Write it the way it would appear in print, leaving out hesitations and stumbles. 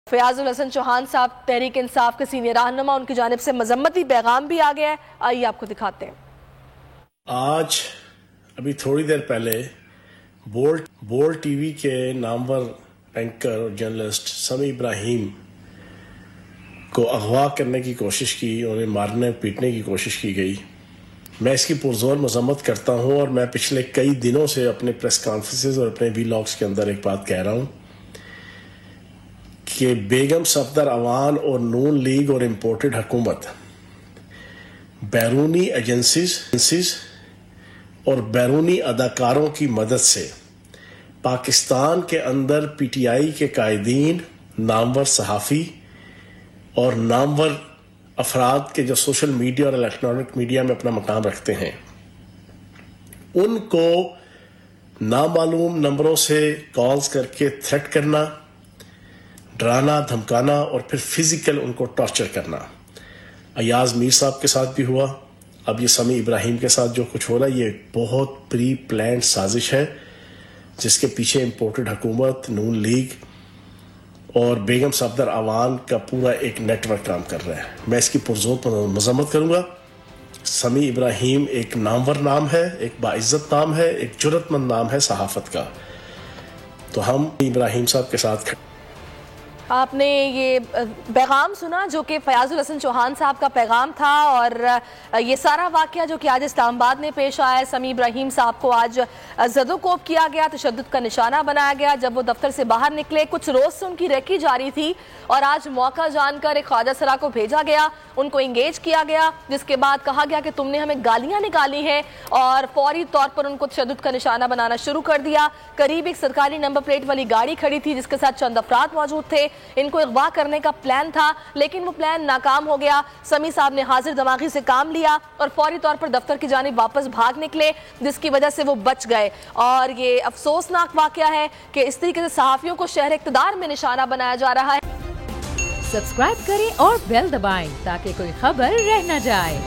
فیاض الحسن چوہان صاحب تحریک انصاف کے سینئر رہنما، ان کی جانب سے مذمتی پیغام بھی آ گیا ہے، آئیے آپ کو دکھاتے ہیں۔ آج ابھی تھوڑی دیر پہلے بولڈ ٹی وی کے نامور اینکر اور جرنلسٹ سمی ابراہیم کو اغوا کرنے کی کوشش کی، انہیں مارنے پیٹنے کی کوشش کی گئی۔ میں اس کی پرزور مذمت کرتا ہوں، اور میں پچھلے کئی دنوں سے اپنے پریس کانفرنسز اور اپنے ویلاگز کے اندر ایک بات کہہ رہا ہوں کہ بیگم صفدر اوان اور نون لیگ اور امپورٹڈ حکومت بیرونی ایجنسیز اور بیرونی اداکاروں کی مدد سے پاکستان کے اندر پی ٹی آئی کے قائدین، نامور صحافی اور نامور افراد کے جو سوشل میڈیا اور الیکٹرانک میڈیا میں اپنا مقام رکھتے ہیں، ان کو نامعلوم نمبروں سے کالز کر کے تھریٹ کرنا، ڈرانا، دھمکانا اور پھر فزیکل ان کو ٹارچر کرنا۔ ایاز میر صاحب کے ساتھ بھی ہوا، اب یہ سمی ابراہیم کے ساتھ جو کچھ ہو رہا ہے، یہ بہت پری پلانڈ سازش ہے جس کے پیچھے امپورٹڈ حکومت، نون لیگ اور بیگم صفدر اوان کا پورا ایک نیٹ ورک کام کر رہا ہے۔ میں اس کی پرزور مذمت کروں گا۔ سمی ابراہیم ایک نامور نام ہے، ایک باعزت نام ہے، ایک جرأت مند نام ہے صحافت کا، تو ہم ابراہیم صاحب کے ساتھ آپ نے یہ پیغام سنا جو کہ فیاض الحسن چوہان صاحب کا پیغام تھا، اور یہ سارا واقعہ جو کہ آج اسلام آباد میں پیش آیا ہے، سمی ابراہیم صاحب کو آج زد و کوب کیا گیا، تشدد کا نشانہ بنایا گیا جب وہ دفتر سے باہر نکلے۔ کچھ روز سے ان کی ریکی جاری تھی، اور آج موقع جان کر ایک خواجہ سرا کو بھیجا گیا، ان کو انگیج کیا گیا، جس کے بعد کہا گیا کہ تم نے ہمیں گالیاں نکالی ہیں، اور فوری طور پر ان کو تشدد کا نشانہ بنانا شروع کر دیا۔ قریب ایک سرکاری نمبر پلیٹ والی گاڑی کھڑی تھی جس کے ساتھ چند افراد موجود تھے، ان کو اغوا کرنے کا پلان تھا، لیکن وہ پلان ناکام ہو گیا۔ سمی صاحب نے حاضر دماغی سے کام لیا اور فوری طور پر دفتر کی جانب واپس بھاگ نکلے، جس کی وجہ سے وہ بچ گئے۔ اور یہ افسوسناک واقعہ ہے کہ اس طریقے سے صحافیوں کو شہر اقتدار میں نشانہ بنایا جا رہا ہے۔ سبسکرائب کریں اور بیل دبائیں تاکہ کوئی خبر رہ نہ جائے۔